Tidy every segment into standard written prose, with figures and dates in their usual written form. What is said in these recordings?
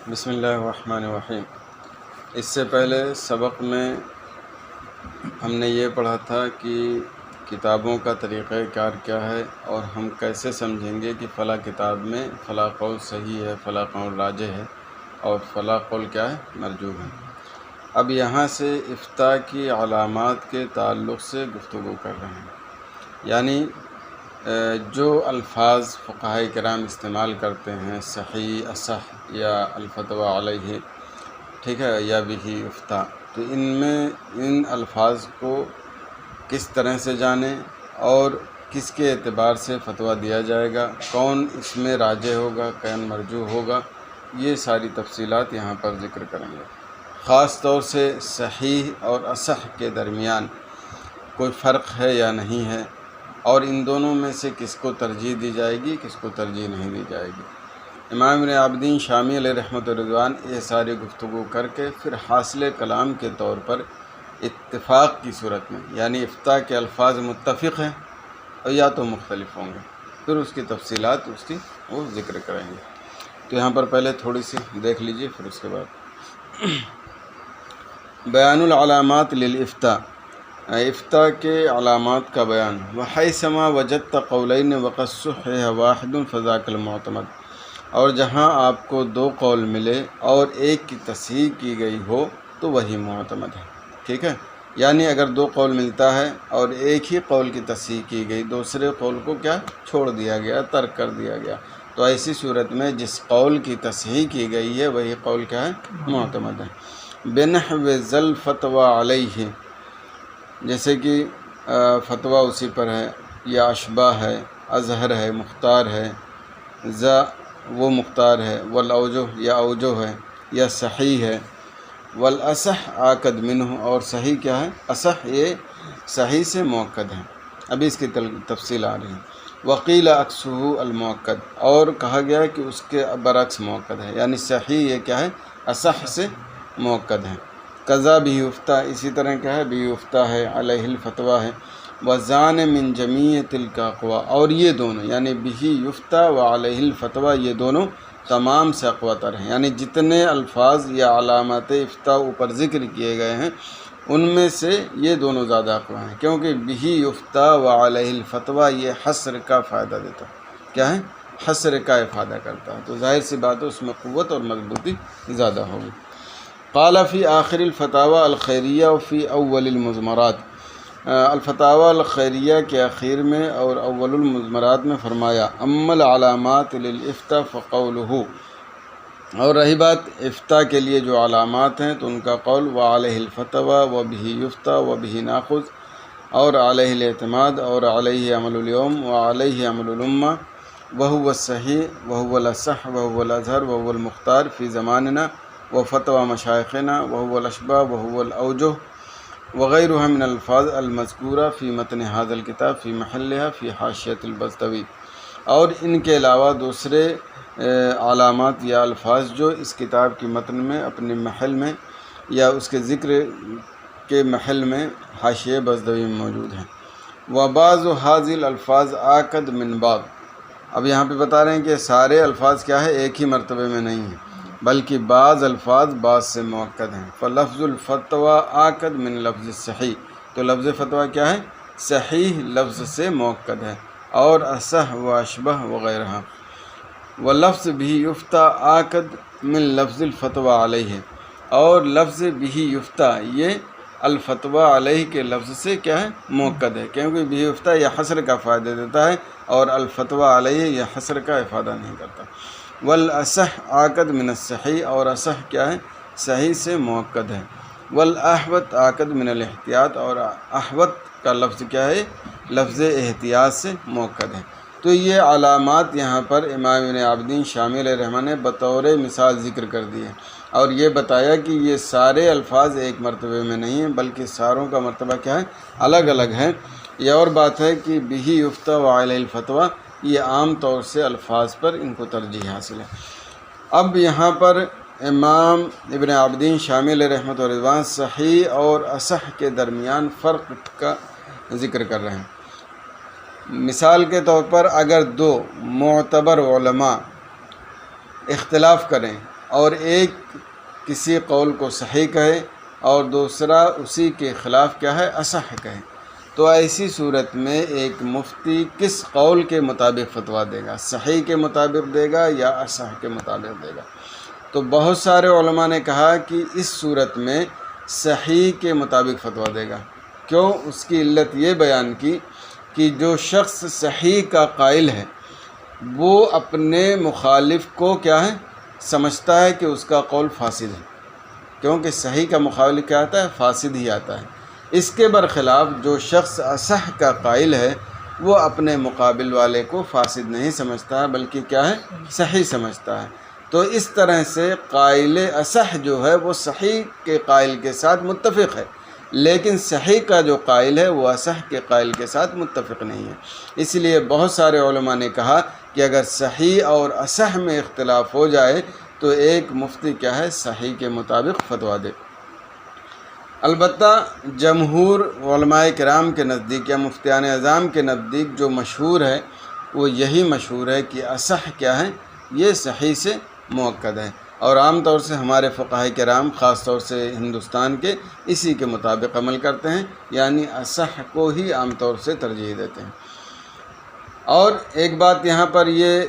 بسم اللہ الرحمن الرحیم۔ اس سے پہلے سبق میں ہم نے یہ پڑھا تھا کہ کتابوں کا طریقہ کار کیا ہے اور ہم کیسے سمجھیں گے کہ فلاں کتاب میں فلاں قول صحیح ہے، فلاں قول راجح ہے اور فلاں قول کیا ہے، مرجوح ہے۔ اب یہاں سے افتاء کی علامات کے تعلق سے گفتگو کر رہے ہیں، یعنی جو الفاظ فقہاء کرام استعمال کرتے ہیں، صحیح، اصح یا الفتویٰ علیہ، ٹھیک ہے، یا بہ افتاء، تو ان میں ان الفاظ کو کس طرح سے جانیں اور کس کے اعتبار سے فتویٰ دیا جائے گا، کون اس میں راجح ہوگا، کون مرجوح ہوگا، یہ ساری تفصیلات یہاں پر ذکر کریں گے۔ خاص طور سے صحیح اور اصح کے درمیان کوئی فرق ہے یا نہیں ہے، اور ان دونوں میں سے کس کو ترجیح دی جائے گی، کس کو ترجیح نہیں دی جائے گی۔ امام ابن عابدین شامی علیہ رحمۃ الرضوان یہ ساری گفتگو کر کے پھر حاصل کلام کے طور پر اتفاق کی صورت میں، یعنی افتاء کے الفاظ متفق ہیں اور یا تو مختلف ہوں گے، پھر اس کی تفصیلات وہ ذکر کریں گے۔ تو یہاں پر پہلے تھوڑی سی دیکھ لیجئے، پھر اس کے بعد بیان العلامات للافتاء، افتاء کے علامات کا بیان۔ وحیثما وجدت قولین وقد صحح واحد فذاک المعتمد، اور جہاں آپ کو دو قول ملے اور ایک کی تصحیح کی گئی ہو تو وہی معتمد ہے، ٹھیک ہے۔ یعنی اگر دو قول ملتا ہے اور ایک ہی قول کی تصحیح کی گئی، دوسرے قول کو کیا چھوڑ دیا گیا، ترک کر دیا گیا، تو ایسی صورت میں جس قول کی تصحیح کی گئی ہے وہی قول کیا ہے، معتمد ہے۔ بنحو ذل فتویٰ علیہ، جیسے کہ فتویٰ اسی پر ہے، یا اشباہ ہے، اظہر ہے، مختار ہے، وہ مختار ہے، والاوجہ یا اوجہ ہے، یا صحیح ہے، والاصح آکد منہ، اور صحیح کیا ہے، اصح یہ صحیح سے موکد ہے۔ ابھی اس کی تفصیل آ رہی ہے۔ وقیل عکسہ المؤکد، اور کہا گیا کہ اس کے برعکس موکد ہے، یعنی صحیح یہ کیا ہے، اصح سے موکد ہے۔ قضا بھی افتاء، اسی طرح کیا ہے، بھی افتاء ہے، علیہ الفتویٰ ہے۔ وزان من جمیع تلک اقوا، اور یہ دونوں یعنی بھی یفتاء و علیہ الفتویٰ، یہ دونوں تمام سے اقویٰ تر ہیں، یعنی جتنے الفاظ یا علامات افتاء اوپر ذکر کیے گئے ہیں ان میں سے یہ دونوں زیادہ اقویٰ ہیں، کیونکہ بھی یفتاء و علیہ الفتویٰ یہ حصر کا فائدہ دیتا ہے، کیا ہے، حصر کا افادہ کرتا ہے، تو ظاہر سی بات ہے اس میں قوت اور مضبوطی زیادہ ہوگی۔ قال فی آخر الفتاوی الخیریہ و فی اول المضمرات، الفتاوی الخیریہ کے اخیر میں اور اول المضمرات میں فرمایا، اما العلامات للافتاء فقولہ، اور رہی بات افتاء کے لیے جو علامات ہیں تو ان کا قول، وعلیہ الفتویٰ وبہ یفتیٰ وبہ ناخذ، اور علیہ الاعتماد، اور علیہ عمل اليوم وعلیہ عمل الامہ، وہو الصحیح وہو الاصح وہو الازہر وہو المختار فی زماننا وفتوى مشائخنا وهو الاشباہ وهو الاوجہ وغیرها من الفاظ المذکورہ فی متن هذا الکتاب فی محلها فی حاشیۃ البزطوی، اور ان کے علاوہ دوسرے علامات یا الفاظ جو اس کتاب کی متن میں اپنے محل میں یا اس کے ذکر کے محل میں حاشیہ بزطوی میں موجود ہیں۔ وبعض هذه الالفاظ آکد من بعض، اب یہاں پہ بتا رہے ہیں کہ سارے الفاظ کیا ہے، ایک ہی مرتبے میں نہیں ہیں، بلکہ بعض الفاظ بعض سے موکد ہیں۔ فلفظ الفتویٰ آکد من لفظ صحیح، تو لفظ فتویٰ کیا ہے، صحیح لفظ سے موکد ہے، اور اصح و اشبہ وغیرہ۔ ولفظ بھی یفتیٰ آکد من لفظ الفتویٰ علیہ، اور لفظ بھی یفتیٰ یہ الفتویٰ علیہ کے لفظ سے کیا ہے، موکد ہے، کیونکہ بھی یفتیٰ یہ حصر کا فائدہ دیتا ہے اور الفتویٰ علیہ یہ حصر کا افادہ نہیں کرتا۔ والاصح آکد من الصحیح، اور اصح کیا ہے، صحیح سے موکد ہے۔ والاحوط آکد من الاحتیاط، اور احوط کا لفظ کیا ہے، لفظ احتیاط سے موکد ہے۔ تو یہ علامات یہاں پر امام ابن عابدین شامی علیہ رحمہ نے بطور مثال ذکر کر دی ہے، اور یہ بتایا کہ یہ سارے الفاظ ایک مرتبے میں نہیں ہیں، بلکہ ساروں کا مرتبہ کیا ہے، الگ الگ ہے۔ یہ اور بات ہے کہ بہ یفتیٰ وعلیہ الفتویٰ یہ عام طور سے الفاظ پر ان کو ترجیح حاصل ہے۔ اب یہاں پر امام ابن عابدین شامی علیہ رحمۃ الرضوان صحیح اور اصح کے درمیان فرق کا ذکر کر رہے ہیں۔ مثال کے طور پر اگر دو معتبر علماء اختلاف کریں اور ایک کسی قول کو صحیح کہے اور دوسرا اسی کے خلاف کیا ہے اصح کہے، تو ایسی صورت میں ایک مفتی کس قول کے مطابق فتویٰ دے گا؟ صحیح کے مطابق دے گا یا اصح کے مطابق دے گا؟ تو بہت سارے علماء نے کہا کہ اس صورت میں صحیح کے مطابق فتویٰ دے گا۔ کیوں؟ اس کی علت یہ بیان کی کہ جو شخص صحیح کا قائل ہے وہ اپنے مخالف کو کیا ہے سمجھتا ہے کہ اس کا قول فاسد ہے، کیونکہ صحیح کا مخالف کیا آتا ہے؟ فاسد ہی آتا ہے۔ اس کے برخلاف جو شخص اصح کا قائل ہے وہ اپنے مقابل والے کو فاسد نہیں سمجھتا ہے بلکہ کیا ہے صحیح سمجھتا ہے۔ تو اس طرح سے قائل اصح جو ہے وہ صحیح کے قائل کے ساتھ متفق ہے، لیکن صحیح کا جو قائل ہے وہ اصح کے قائل کے ساتھ متفق نہیں ہے۔ اس لیے بہت سارے علماء نے کہا کہ اگر صحیح اور اصح میں اختلاف ہو جائے تو ایک مفتی کیا ہے صحیح کے مطابق فتویٰ دے۔ البتہ جمہور علماء کرام کے نزدیک یا مفتیان اعظام کے نزدیک جو مشہور ہے وہ یہی مشہور ہے کہ اصح کیا ہے یہ صحیح سے مؤکد ہے، اور عام طور سے ہمارے فقہاء کرام خاص طور سے ہندوستان کے اسی کے مطابق عمل کرتے ہیں، یعنی اصح کو ہی عام طور سے ترجیح دیتے ہیں۔ اور ایک بات یہاں پر یہ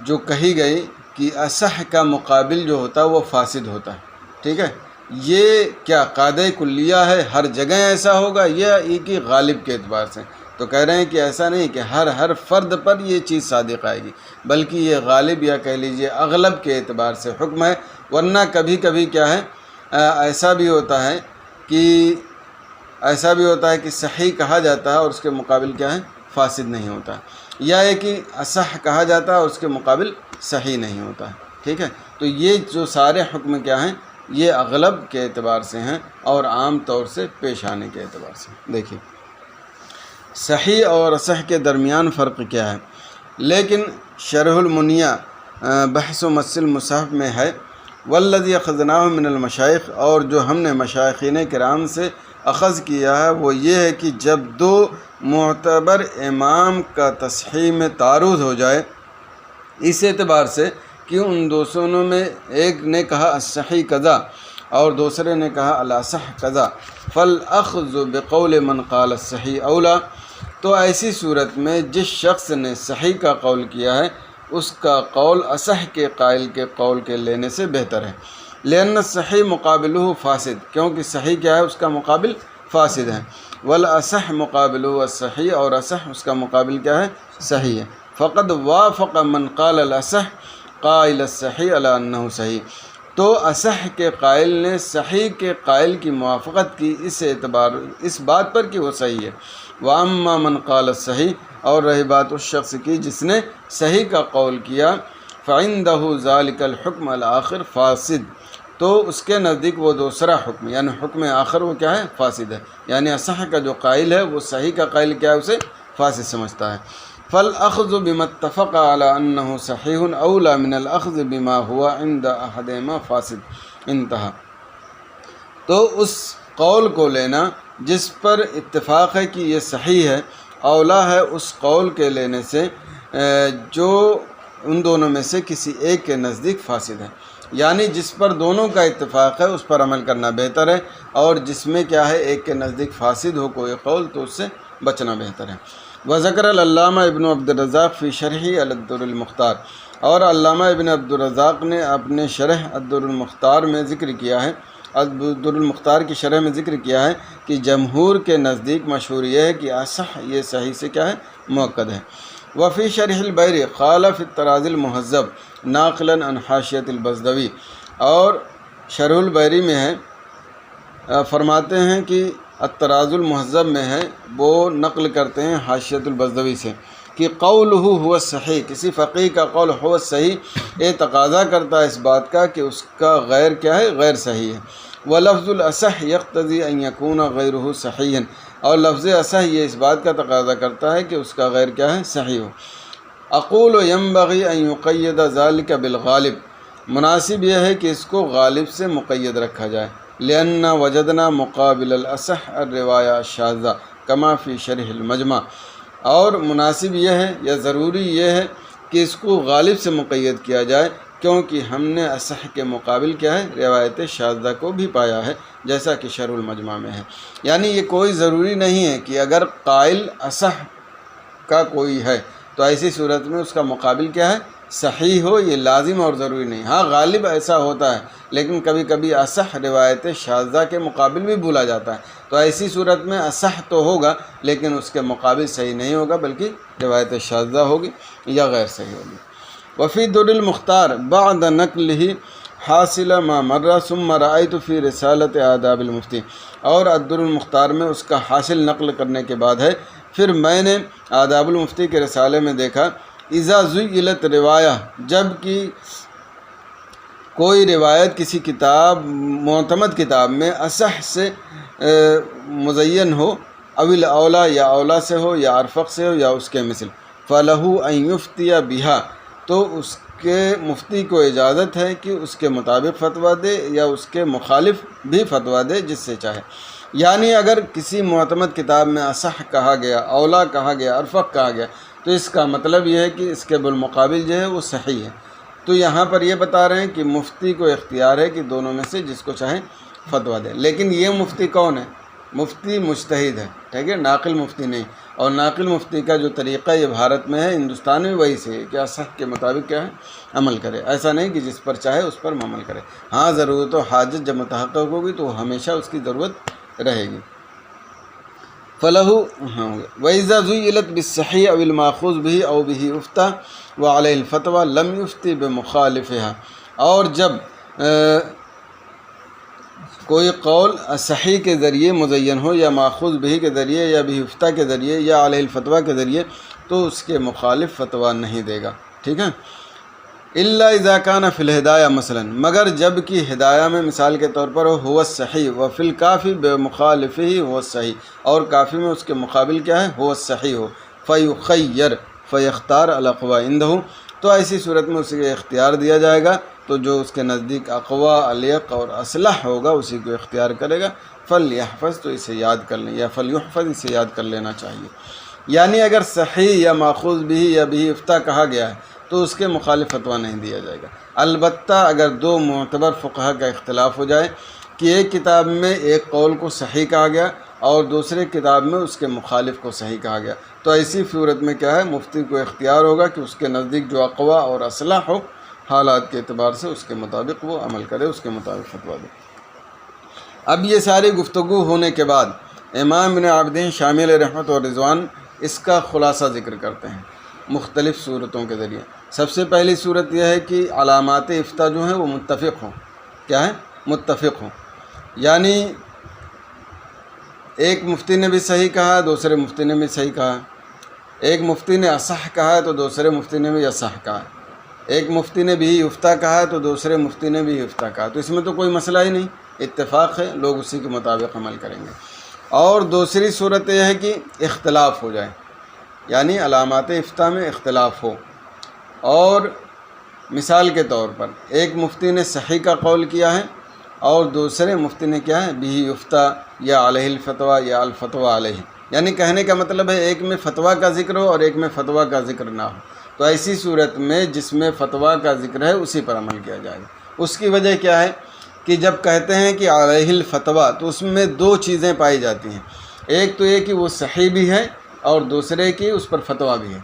جو کہی گئی کہ اصح کا مقابل جو ہوتا ہے وہ فاسد ہوتا ہے، ٹھیک ہے، یہ کیا قاعدہ کلیہ ہے ہر جگہ ایسا ہوگا یا ایک ہی غالب کے اعتبار سے؟ تو کہہ رہے ہیں کہ ایسا نہیں کہ ہر فرد پر یہ چیز صادق آئے گی، بلکہ یہ غالب یا کہہ لیجئے اغلب کے اعتبار سے حکم ہے۔ ورنہ کبھی کبھی کیا ہے ایسا بھی ہوتا ہے کہ صحیح کہا جاتا ہے اور اس کے مقابل کیا ہے فاسد نہیں ہوتا، یا ہے کہ اصح کہا جاتا ہے اور اس کے مقابل صحیح نہیں ہوتا ہے، ٹھیک ہے۔ تو یہ جو سارے حکم کیا ہیں یہ اغلب کے اعتبار سے ہیں اور عام طور سے پیش آنے کے اعتبار سے۔ دیکھیے صحیح اور اصح کے درمیان فرق کیا ہے، لیکن شرح المنیہ بحث و مسل مصحف میں ہے والذی اخذناہ من المشائخ، اور جو ہم نے مشائخین کرام سے اخذ کیا ہے وہ یہ ہے کہ جب دو معتبر امام کا تصحیح میں تعارض ہو جائے اس اعتبار سے کہ ان دونوں میں ایک نے کہا الصحیح قضا اور دوسرے نے کہا الاصح قضا، فالاخذ بقول من قال الصحیح اولا، تو ایسی صورت میں جس شخص نے صحیح کا قول کیا ہے اس کا قول اصح کے قائل کے قول کے لینے سے بہتر ہے، لأن الصحیح مقابلہ فاسد، کیونکہ صحیح کیا ہے اس کا مقابل فاسد ہے، والاصح مقابلہ الصحیح، اور اصح اس کا مقابل کیا ہے صحیح ہے، فقد وافق من قال الاصح قائل الصحیح علی انہ صحیح، تو اصح کے قائل نے صحیح کے قائل کی موافقت کی اس بات پر کہ وہ صحیح ہے، واما من قال الصحیح، اور رہی بات اس شخص کی جس نے صحیح کا قول کیا، فعندہ ذلک الحکم الآخر فاسد، تو اس کے نزدیک وہ دوسرا حکم یعنی حکم آخر وہ کیا ہے فاسد ہے، یعنی اصح کا جو قائل ہے وہ صحیح کا قائل کیا ہے اسے فاسد سمجھتا ہے۔ فالاخذ بما اتفق على انه صحیح اولا من الاخذ بما هو عند احدهما فاسد، انتہا۔ تو اس قول کو لینا جس پر اتفاق ہے کہ یہ صحیح ہے اولا ہے اس قول کے لینے سے جو ان دونوں میں سے کسی ایک کے نزدیک فاسد ہے، یعنی جس پر دونوں کا اتفاق ہے اس پر عمل کرنا بہتر ہے، اور جس میں کیا ہے ایک کے نزدیک فاسد ہو کوئی قول تو اس سے بچنا بہتر ہے۔ وذکر العلامہ ابن عبد الرزاق فی شرح الدر المختار، اور علامہ ابن عبد الرزاق نے اپنے شرح الدر المختار میں ذکر کیا ہے، الدر المختار کی شرح میں ذکر کیا ہے کہ جمہور کے نزدیک مشہور یہ ہے کہ اصح یہ صحیح سے کیا ہے مؤکد ہے۔ وفی شرح البیر قال فی التراز المہذب ناقلا عن حاشیۃ البزدوی، اور شرح البیری میں ہے فرماتے ہیں کہ التراز المہذب میں ہے وہ نقل کرتے ہیں حاشیۃ البزدوی سے کہ قولہ هو الصحیح، کسی فقیہ کا قول هو الصحیح یہ تقاضا کرتا ہے اس بات کا کہ اس کا غیر کیا ہے غیر صحیح ہے، ولفظ الاصح یقتضی ان یکون غیرہ صحیحا، اور لفظ اصح یہ اس بات کا تقاضا کرتا ہے کہ اس کا غیر کیا ہے صحیح ہو۔ اقول ينبغي ان يقید ذلك بالغالب، مناسب یہ ہے کہ اس کو غالب سے مقید رکھا جائے، لأن وجدنا مقابل الاصح الروایہ الشاذہ کما فی شرح المجمع، اور مناسب یہ ہے یا ضروری یہ ہے کہ اس کو غالب سے مقید کیا جائے کیونکہ ہم نے اصح کے مقابل کیا ہے روایت شاذہ کو بھی پایا ہے، جیسا کہ شرح المجمع میں ہے۔ یعنی یہ کوئی ضروری نہیں ہے کہ اگر قائل اصح کا کوئی ہے تو ایسی صورت میں اس کا مقابل کیا ہے صحیح ہو، یہ لازم اور ضروری نہیں۔ ہاں غالب ایسا ہوتا ہے، لیکن کبھی کبھی اصح روایت شاذہ کے مقابل بھی بولا جاتا ہے، تو ایسی صورت میں اصح تو ہوگا لیکن اس کے مقابل صحیح نہیں ہوگا، بلکہ روایت شاذہ ہوگی یا غیر صحیح ہوگی۔ وفی در المختار بعد نقلہ حاصل ما مر ثم رأیت فی رسالت آداب المفتی، اور الدر المختار میں اس کا حاصل نقل کرنے کے بعد ہے، پھر میں نے آداب المفتی کے رسالے میں دیکھا اذا زیلت روایہ، جب کہ کوئی روایت کسی کتاب معتمد کتاب میں اصح سے مزین ہو، اول اولا یا اولا سے ہو یا ارفق سے ہو یا اس کے مثل، فلہ ان یفتی بہا، تو اس کے مفتی کو اجازت ہے کہ اس کے مطابق فتویٰ دے یا اس کے مخالف بھی فتویٰ دے جس سے چاہے۔ یعنی اگر کسی معتمد کتاب میں اصح کہا گیا، اولا کہا گیا، ارفق کہا گیا، تو اس کا مطلب یہ ہے کہ اس کے بالمقابل جو ہے وہ صحیح ہے۔ تو یہاں پر یہ بتا رہے ہیں کہ مفتی کو اختیار ہے کہ دونوں میں سے جس کو چاہے فتویٰ دے، لیکن یہ مفتی کون ہے؟ مفتی مجتہد ہے، ٹھیک ہے، ناقل مفتی نہیں۔ اور ناقل مفتی کا جو طریقہ یہ بھارت میں ہے، ہندوستان میں وہی سے ہے کہ اصح کے مطابق کیا ہے عمل کرے، ایسا نہیں کہ جس پر چاہے اس پر عمل کرے۔ ہاں ضرورت و حاجت جب متحقق ہوگی تو ہمیشہ اس کی ضرورت رہے گی۔ فلہ وَإِذَا زُيِّلَتْ بِالصَّحِيحِ أَوِ الْمَأْخُوذِ بِهِ أَوْ بِهِ اُفْتَىٰ وَعَلَيْهِ الْفَتْوَىٰ لَمْ يُفْتِ بِمُخَالِفِهَا، اور جب کوئی قول صحیح کے ذریعے مزین ہو یا ماخوذ بہی کے ذریعے یا بہ افتہ کے ذریعے یا علیہ الفتویٰ کے ذریعے، تو اس کے مخالف فتویٰ نہیں دے گا، ٹھیک ہے۔ الا اذا کان فی الہدایہ مثلا، مگر جب کہ ہدایہ میں مثال کے طور پر ہو الصحیح وفی الکافی بمخالفہ ہو الصحیح، اور کافی میں اس کے مقابل کیا ہے ہو الصحیح ہو، فیخیر فیختار الاقوی عندہ، تو ایسی صورت میں اسے اختیار دیا جائے گا، تو جو اس کے نزدیک اقوا الیق اور اصلح ہوگا اسی کو اختیار کرے گا۔ فلیحفظ، تو اسے یاد کر لیں، یا فلیحفظ، اسے یاد کر لینا چاہیے۔ یعنی اگر صحیح یا ماخوذ بھی یا بھی افتہ کہا گیا ہے تو اس کے مخالف فتویٰ نہیں دیا جائے گا، البتہ اگر دو معتبر فقہا کا اختلاف ہو جائے کہ ایک کتاب میں ایک قول کو صحیح کہا گیا اور دوسرے کتاب میں اس کے مخالف کو صحیح کہا گیا، تو ایسی صورت میں کیا ہے مفتی کو اختیار ہوگا کہ اس کے نزدیک جو اقوا اور اصلح ہو حالات کے اعتبار سے اس کے مطابق وہ عمل کرے، اس کے مطابق فتویٰ دے۔ اب یہ ساری گفتگو ہونے کے بعد امام ابن عابدین شامی علیہ رحمت و رضوان اس کا خلاصہ ذکر کرتے ہیں مختلف صورتوں کے ذریعے۔ سب سے پہلی صورت یہ ہے کہ علامات افتاء جو ہیں وہ متفق ہوں، کیا ہے متفق ہوں، یعنی ایک مفتی نے بھی صحیح کہا، دوسرے مفتی نے بھی صحیح کہا، ایک مفتی نے اصح کہا تو دوسرے مفتی نے بھی اصح کہا، ایک مفتی نے بھی افتاء کہا تو دوسرے مفتی نے بھی افتاء کہا، تو اس میں تو کوئی مسئلہ ہی نہیں، اتفاق ہے، لوگ اسی کے مطابق عمل کریں گے۔ اور دوسری صورت یہ ہے کہ اختلاف ہو جائے، یعنی علامات افتاء میں اختلاف ہو، اور مثال کے طور پر ایک مفتی نے صحیح کا قول کیا ہے اور دوسرے مفتی نے کیا ہے بھی افتاء یا علیہ الفتویٰ یا الفتویٰ علیہ، یعنی کہنے کا مطلب ہے ایک میں فتویٰ کا ذکر ہو اور ایک میں فتویٰ کا ذکر نہ ہو، تو ایسی صورت میں جس میں فتویٰ کا ذکر ہے اسی پر عمل کیا جائے گا۔ اس کی وجہ کیا ہے کہ جب کہتے ہیں کہ علیہ الفتویٰ تو اس میں دو چیزیں پائی جاتی ہیں، ایک تو یہ کہ وہ صحیح بھی ہے اور دوسرے کی اس پر فتویٰ بھی ہے۔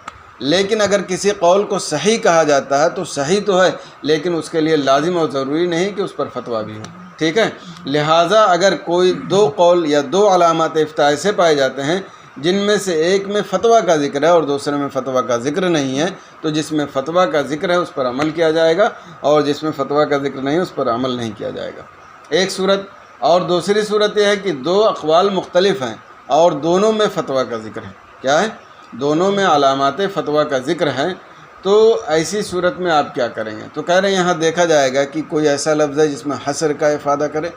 لیکن اگر کسی قول کو صحیح کہا جاتا ہے تو صحیح تو ہے، لیکن اس کے لیے لازم اور ضروری نہیں کہ اس پر فتویٰ بھی ہو، ٹھیک ہے۔ لہٰذا اگر کوئی دو قول یا دو علامات افتاء ایسے پائے جاتے ہیں جن میں سے ایک میں فتویٰ کا ذکر ہے اور دوسرے میں فتویٰ کا ذکر نہیں ہے، تو جس میں فتویٰ کا ذکر ہے اس پر عمل کیا جائے گا اور جس میں فتویٰ کا ذکر نہیں ہے اس پر عمل نہیں کیا جائے گا، ایک صورت۔ اور دوسری صورت یہ ہے کہ دو اقوال مختلف ہیں اور دونوں میں فتویٰ کا ذکر ہے، کیا ہے دونوں میں علامات فتویٰ کا ذکر ہے، تو ایسی صورت میں آپ کیا کریں گے؟ تو کہہ رہے ہیں یہاں دیکھا جائے گا کہ کوئی ایسا لفظ ہے جس میں حصر کا افادہ کرے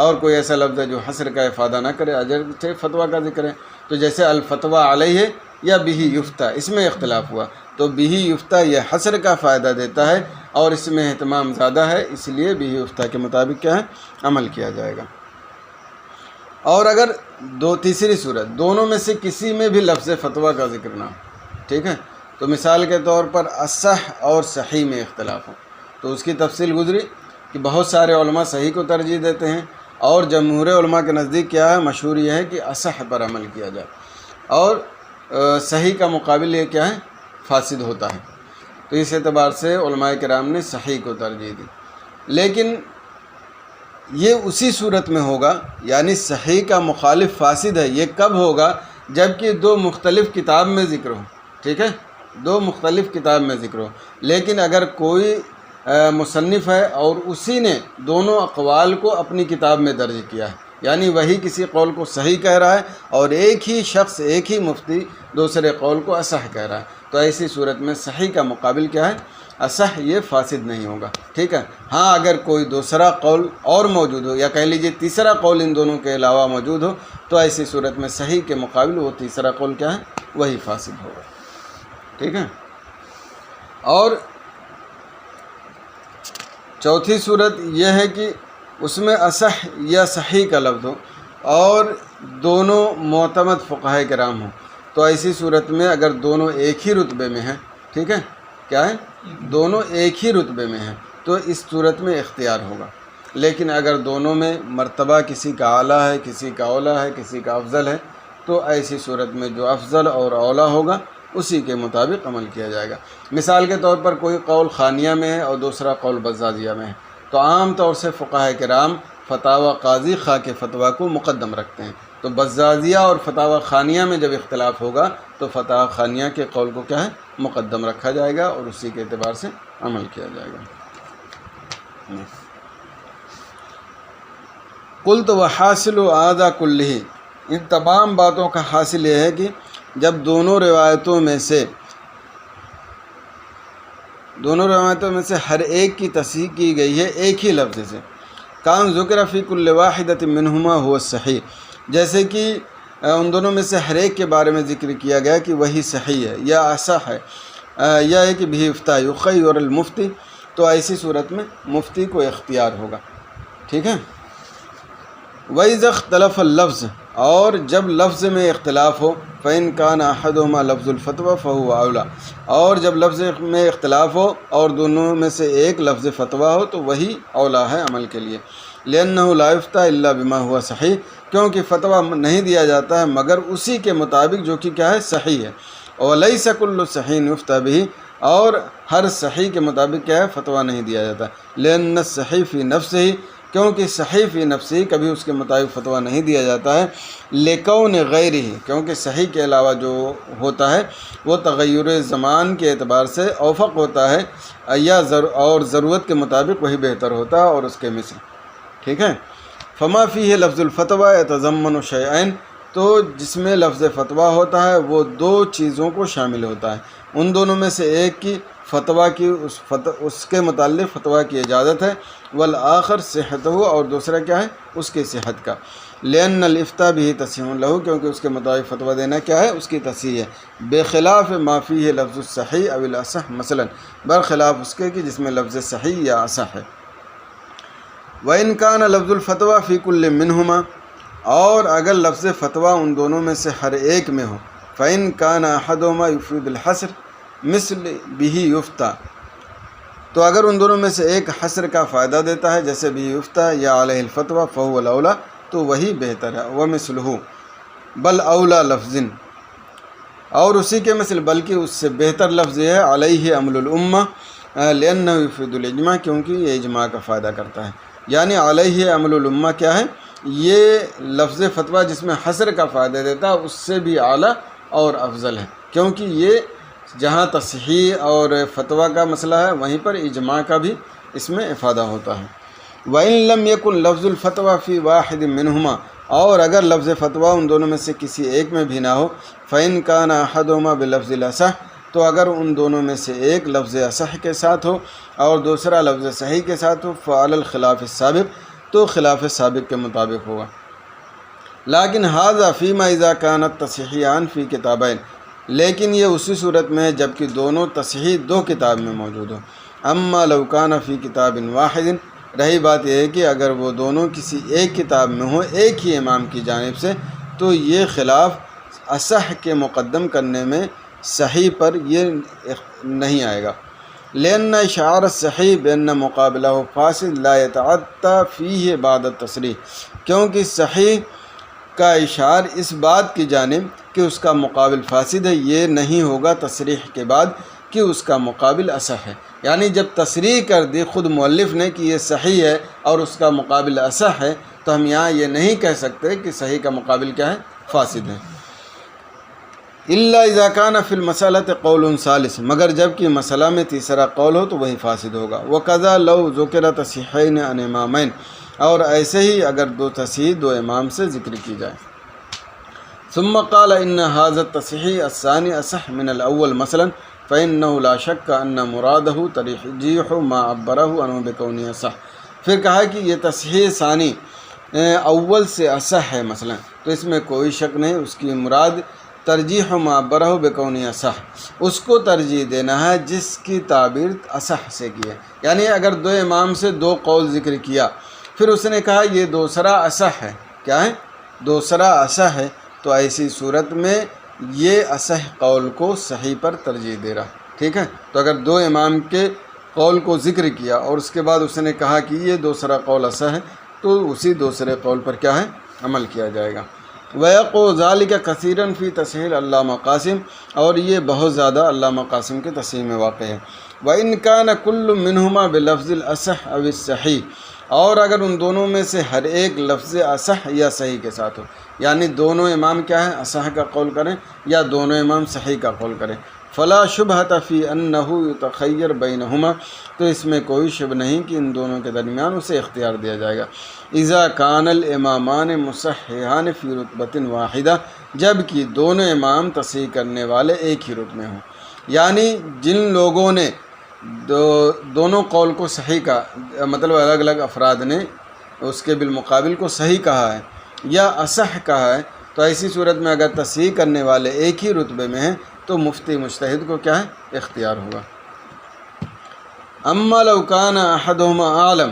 اور کوئی ایسا لفظ ہے جو حصر کا افادہ نہ کرے، اگرچہ فتویٰ کا ذکر ہے۔ تو جیسے الفتویٰ علیہ یا بہ یفتیٰ، اس میں اختلاف ہوا تو بہ یفتیٰ یہ حصر کا فائدہ دیتا ہے اور اس میں اہتمام زیادہ ہے، اس لیے بہ یفتیٰ کے مطابق کیا ہے عمل کیا جائے گا۔ اور اگر تیسری صورت دونوں میں سے کسی میں بھی لفظ فتویٰ کا ذکر نہ ہو، ٹھیک ہے، تو مثال کے طور پر اصح اور صحیح میں اختلاف ہو، تو اس کی تفصیل گزری کہ بہت سارے علماء صحیح کو ترجیح دیتے ہیں، اور جمہور علماء کے نزدیک کیا ہے، مشہور یہ ہے کہ اصح پر عمل کیا جائے، اور صحیح کا مقابل یہ کیا ہے، فاسد ہوتا ہے۔ تو اس اعتبار سے علماء کرام نے صحیح کو ترجیح دی، لیکن یہ اسی صورت میں ہوگا، یعنی صحیح کا مخالف فاسد ہے، یہ کب ہوگا، جبکہ دو مختلف کتاب میں ذکر ہو، ٹھیک ہے، دو مختلف کتاب میں ذکر ہو۔ لیکن اگر کوئی مصنف ہے اور اسی نے دونوں اقوال کو اپنی کتاب میں درج کیا ہے، یعنی وہی کسی قول کو صحیح کہہ رہا ہے اور ایک ہی شخص، ایک ہی مفتی دوسرے قول کو اصح کہہ رہا ہے، تو ایسی صورت میں صحیح کا مقابل کیا ہے، اصح، یہ فاسد نہیں ہوگا، ٹھیک ہے۔ ہاں اگر کوئی دوسرا قول اور موجود ہو، یا کہہ لیجیے تیسرا قول ان دونوں کے علاوہ موجود ہو، تو ایسی صورت میں صحیح کے مقابل وہ تیسرا قول کیا ہے، وہی فاسد ہوگا، ٹھیک ہے۔ اور چوتھی صورت یہ ہے کہ اس میں اصح یا صحیح کا لفظ ہو اور دونوں معتمد فقہاء کرام ہوں، تو ایسی صورت میں اگر دونوں ایک ہی رتبے میں ہیں، ٹھیک ہے، کیا ہے، دونوں ایک ہی رتبے میں ہیں، تو اس صورت میں اختیار ہوگا۔ لیکن اگر دونوں میں مرتبہ کسی کا اعلیٰ ہے، کسی کا اولیٰ ہے، کسی کا افضل ہے، تو ایسی صورت میں جو افضل اور اولیٰ ہوگا اسی کے مطابق عمل کیا جائے گا۔ مثال کے طور پر کوئی قول خانیہ میں ہے اور دوسرا قول بزازیہ میں ہے، تو عام طور سے فقہاء کرام فتاوی قاضی خاں کے فتویٰ کو مقدم رکھتے ہیں، تو بزازیہ اور فتاوی خانیہ میں جب اختلاف ہوگا تو فتاوی خانیہ کے قول کو کیا ہے، مقدم رکھا جائے گا اور اسی کے اعتبار سے عمل کیا جائے گا۔ قلت وحاصل هذا كله، ان تمام باتوں کا حاصل یہ ہے کہ جب دونوں روایتوں میں سے ہر ایک کی تصحیح کی گئی ہے ایک ہی لفظ سے، کان ذکر فی کل واحدۃ منہما هو الصحیح، جیسے کہ ان دونوں میں سے ہر ایک کے بارے میں ذکر کیا گیا کہ وہی صحیح ہے یا اصح ہے، یا ہے کہ بھی افتاء یخیر المفتی، تو ایسی صورت میں مفتی کو اختیار ہوگا، ٹھیک ہے۔ وَإِذَا اخْتَلَفَ اللَّفْظُ، اور جب لفظ میں اختلاف ہو، فَإِنْ كَانَ أَحَدُهُمَا لَفْظُ الْفَتْوَى فَهُوَ أَوْلَى، اور جب لفظ میں اختلاف ہو اور دونوں میں سے ایک لفظ فتویٰ ہو تو وہی اولا ہے عمل کے لیے، لِأَنَّهُ لَا يُفْتَى إِلَّا بِمَا هُوَ صحیح، کیونکہ فتویٰ نہیں دیا جاتا ہے مگر اسی کے مطابق جو کہ کیا ہے، صحیح ہے، وَلَيْسَ كُلُّ صَحِيحٍ يُفْتَى بِهِ، اور ہر صحیح کے مطابق کیا ہے، فتویٰ نہیں دیا جاتا، لِأَنَّ الصَّحِيحَ فِي نَفْسِهِ، کیونکہ صحیح فی نفسی کبھی اس کے مطابق فتویٰ نہیں دیا جاتا ہے، لکون غیر ہی، کیونکہ صحیح کے علاوہ جو ہوتا ہے وہ تغیر زمان کے اعتبار سے اوفق ہوتا ہے، یا اور ضرورت کے مطابق وہی بہتر ہوتا ہے اور اس کے مثل، ٹھیک ہے۔ فما فیہ لفظ الفتویٰ یتضمن شیئین، تو جس میں لفظ فتویٰ ہوتا ہے وہ دو چیزوں کو شامل ہوتا ہے، ان دونوں میں سے ایک کی فتویٰ کی اس کے متعلق فتویٰ کی اجازت ہے، والآخر صحتہ، اور دوسرا کیا ہے، اس کی صحت کا، لأن الافتاء به تصحیح لہ، کیونکہ اس کے مطابق فتویٰ دینا کیا ہے، اس کی تصحیح ہے، بخلاف ما فیہ لفظ الصحیح او الاصح، مثلا برخلاف اس کے کہ جس میں لفظ صحیح یا اصح ہے۔ وإن كان لفظ الفتوى في كل منهما، اور اگر لفظ فتویٰ ان دونوں میں سے ہر ایک میں ہو، فإن كان أحدهما يفيد الحصر مثل به يفتى، تو اگر ان دونوں میں سے ایک حصر کا فائدہ دیتا ہے جیسے بھی یفتہ یا علیہ الفتویٰ فهو الاولیٰ، تو وہی بہتر ہے، ومثلہ بل اولیٰ لفظ، اور اسی کے مثل بلکہ اس سے بہتر لفظ ہے علیہ عمل الامہ، لأنہ یفید الاجماع، کیونکہ یہ اجماع کا فائدہ کرتا ہے، یعنی علیہ عمل الامہ کیا ہے، یہ لفظ فتویٰ جس میں حصر کا فائدہ دیتا ہے اس سے بھی اعلیٰ اور افضل ہے، کیونکہ یہ جہاں تصحیح اور فتویٰ کا مسئلہ ہے وہیں پر اجماع کا بھی اس میں افادہ ہوتا ہے۔ وَإِن لَمْ يَكُنْ لَفْظُ الْفَتْوَى فِي وَاحِدٍ مِّنْهُمَا، اور اگر لفظ فتویٰ ان دونوں میں سے کسی ایک میں بھی نہ ہو، فَإِن كَانَ أَحَدُهُمَا بِلَفْظِ الْأَصَحِّ، تو اگر ان دونوں میں سے ایک لفظ اصح کے ساتھ ہو اور دوسرا لفظ صحیح کے ساتھ ہو، فعلی الخلاف السابق، تو خلاف سابق کے مطابق ہوگا۔ لیکن ھذا فیما اذا كانت تصحیحان فی کتابین، لیکن یہ اسی صورت میں ہے جبکہ دونوں تصحیح دو کتاب میں موجود ہو۔ اما لو کان فی کتاب واحد، رہی بات یہ ہے کہ اگر وہ دونوں کسی ایک کتاب میں ہوں ایک ہی امام کی جانب سے، تو یہ خلاف اصح کے مقدم کرنے میں صحیح پر یہ نہیں آئے گا، لأن اشعار الصحیح بأن مقابلہ فاسد لا يتعدى فيه بعد التصریح، کیونکہ صحیح کا اشعار اس بات کی جانب کہ اس کا مقابل فاسد ہے یہ نہیں ہوگا تصریح کے بعد کہ اس کا مقابل اصح ہے۔ یعنی جب تصریح کر دی خود مؤلف نے کہ یہ صحیح ہے اور اس کا مقابل اصح ہے، تو ہم یہاں یہ نہیں کہہ سکتے کہ صحیح کا مقابل کیا ہے؟ فاسد ہے۔ الا اذا كان في المسألة قول ثالث، مگر جب کہ مسئلہ میں تیسرا قول ہو تو وہی فاسد ہوگا۔ وكذا لو ذکر تصحیحین عن امامین، اور ایسے ہی اگر دو تصحیح دو امام سے ذکر کی جائے۔ ثم قال ان هذا التصحیح الثاني اصح من الاول مثلا فانه لا شك ان مراده ترجیح ما عبره عنه بكونه صح، پھر کہا کہ یہ تصحیح ثانی اول سے اصح ہے مثلا، تو اس میں کوئی شک نہیں اس کی مراد ترجیح ما عبره بكونه صح، اس کو ترجیح دینا ہے جس کی تعبیر اصح سے کی ہے۔ یعنی اگر دو امام سے دو قول ذکر کیا، پھر اس نے کہا یہ دوسرا اصح ہے، کیا ہے؟ دوسرا اصح ہے، تو ایسی صورت میں یہ اصح قول کو صحیح پر ترجیح دے رہا، ٹھیک ہے؟ تو اگر دو امام کے قول کو ذکر کیا اور اس کے بعد اس نے کہا کہ یہ دوسرا قول اصح ہے، تو اسی دوسرے قول پر کیا ہے؟ عمل کیا جائے گا۔ وَيَقُعُ ذَلِكَ كَثِيرًا فِي تَصْحِيحِ علامہ قاسم، اور یہ بہت زیادہ علامہ قاسم کے تصحیح میں واقع ہے۔ وَإِنْ كَانَ كُلُّ مِنْهُمَا بِلَفْظِ الْأَصَحِّ أَوِ الصَّحِيحِ، اور اگر ان دونوں میں سے ہر ایک لفظ اصح یا صحیح کے ساتھ ہو، یعنی دونوں امام کیا ہے؟ اصح کا قول کریں یا دونوں امام صحیح کا قول کریں، فلا شبہۃ فی انہ یتخیر بینہما، تو اس میں کوئی شبہ نہیں کہ ان دونوں کے درمیان اسے اختیار دیا جائے گا۔ اذا کان الامامان مصححان فی رتبۃ واحدہ، جب کہ دونوں امام تصحیح کرنے والے ایک ہی رتبے ہوں، یعنی جن لوگوں نے دونوں قول کو صحیح کا مطلب الگ الگ افراد نے اس کے بالمقابل کو صحیح کہا ہے یا اصح کہا ہے، تو ایسی صورت میں اگر تصحیح کرنے والے ایک ہی رتبے میں ہیں تو مفتی مجتہد کو کیا ہے؟ اختیار ہوگا۔ اما لو کان احدہما عالم،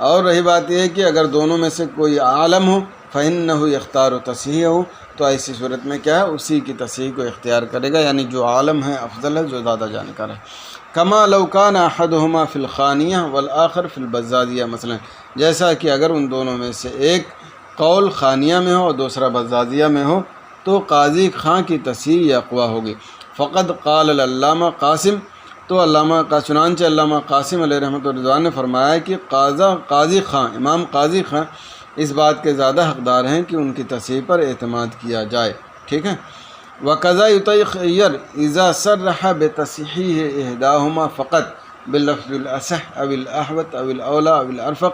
اور رہی بات یہ ہے کہ اگر دونوں میں سے کوئی عالم ہو فإنہ یختار تصحیحہ، تو ایسی صورت میں کیا ہے؟ اسی کی تصحیح کو اختیار کرے گا، یعنی جو عالم ہے افضل ہے، جو زیادہ جانکار ہے۔ کما لو کان احدہما فی الخانیہ والآخر فی البزازیہ، مثلا جیسا کہ اگر ان دونوں میں سے ایک قول خانیہ میں ہو اور دوسرا بزازیہ میں ہو، تو قاضی خاں کی تصحیح یا اقوا ہوگی۔ فقد قال العلامہ قاسم، تو چنانچہ علامہ قاسم علیہ رحمۃ الرضوان نے فرمایا کہ قاضی خاں، امام قاضی خاں اس بات کے زیادہ حقدار ہیں کہ ان کی تصحیح پر اعتماد کیا جائے، ٹھیک ہے۔ وقضا یتخیر اذا صرح بتصحیح احداہما فقط باللفظ الاصح او الاحوط او الاولی او الارفق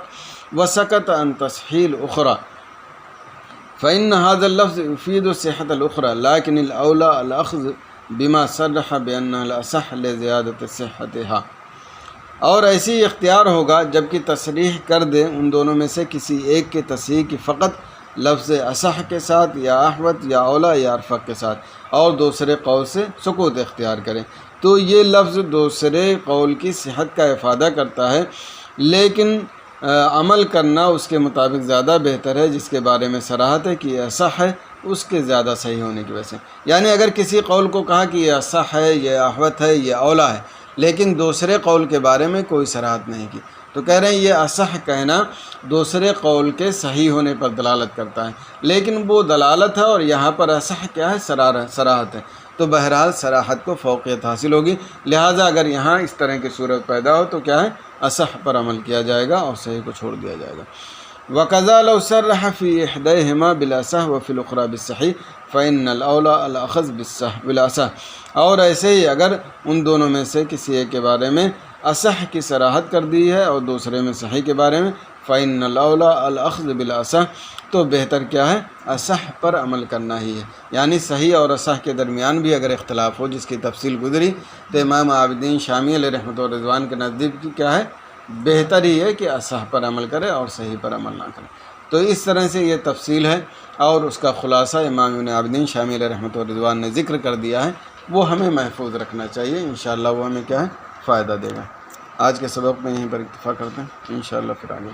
وسکت عن تصحیح الاخرى فإن هذا اللفظ يفيد صحة الأخرى لكن الأولى الأخذ بما صرح بأنها الأصح لزيادة صحتها، اور ایسی اختیار ہوگا جب کہ تصریح کر دے ان دونوں میں سے کسی ایک کے تصحیح کی فقط لفظ اصح کے ساتھ یا احوط یا اولا یا ارفق کے ساتھ، اور دوسرے قول سے سکوت اختیار کریں، تو یہ لفظ دوسرے قول کی صحت کا افادہ کرتا ہے، لیکن عمل کرنا اس کے مطابق زیادہ بہتر ہے، جس کے بارے میں صراحت ہے کہ یہ اصح ہے اس کے زیادہ صحیح ہونے کی وجہ سے۔ یعنی اگر کسی قول کو کہا کہ یہ اصح ہے، یہ احوط ہے، یہ اولا ہے، لیکن دوسرے قول کے بارے میں کوئی صراحت نہیں کی، تو کہہ رہے ہیں یہ اصح کہنا دوسرے قول کے صحیح ہونے پر دلالت کرتا ہے، لیکن وہ دلالت ہے اور یہاں پر اصح کیا ہے؟ صراحت ہے، تو بہرحال صراحت کو فوقیت حاصل ہوگی، لہٰذا اگر یہاں اس طرح کی صورت پیدا ہو تو کیا ہے؟ اصح پر عمل کیا جائے گا اور صحیح کو چھوڑ دیا جائے گا۔ وَقَذَا لَوْ صَرَّحَ فِي إِحْدَيْهِمَا بِالْأَصَحِّ وَفِي الْأُخْرَى بِالصَّحِيحِ فَإِنَّ الْأَوْلَى الْأَخْذُ بِالْأَصَحِّ، اور ایسے ہی اگر ان دونوں میں سے کسی ایک کے بارے میں اصح کی صراحت کر دی ہے اور دوسرے میں صحیح کے بارے میں فَإِنَّ الْأَوْلَى الْأَخْذُ بِالْأَصَحِّ، تو بہتر کیا ہے؟ اصح پر عمل کرنا ہی ہے۔ یعنی صحیح اور اصح کے درمیان بھی اگر اختلاف ہو جس کی تفصیل گزری، تو امام عابدین شامی علیہ رحمۃ الرضوان کے نزدیک کیا ہے؟ بہتر ہی ہے کہ اصح پر عمل کرے اور صحیح پر عمل نہ کرے۔ تو اس طرح سے یہ تفصیل ہے اور اس کا خلاصہ امام ابن عابدین شامی علیہ رحمۃ الرضوان نے ذکر کر دیا ہے، وہ ہمیں محفوظ رکھنا چاہیے، انشاءاللہ وہ ہمیں کیا ہے؟ فائدہ دے گا۔ آج کے سبق میں یہیں پر اکتفا کرتے ہیں، انشاءاللہ پھر آگے۔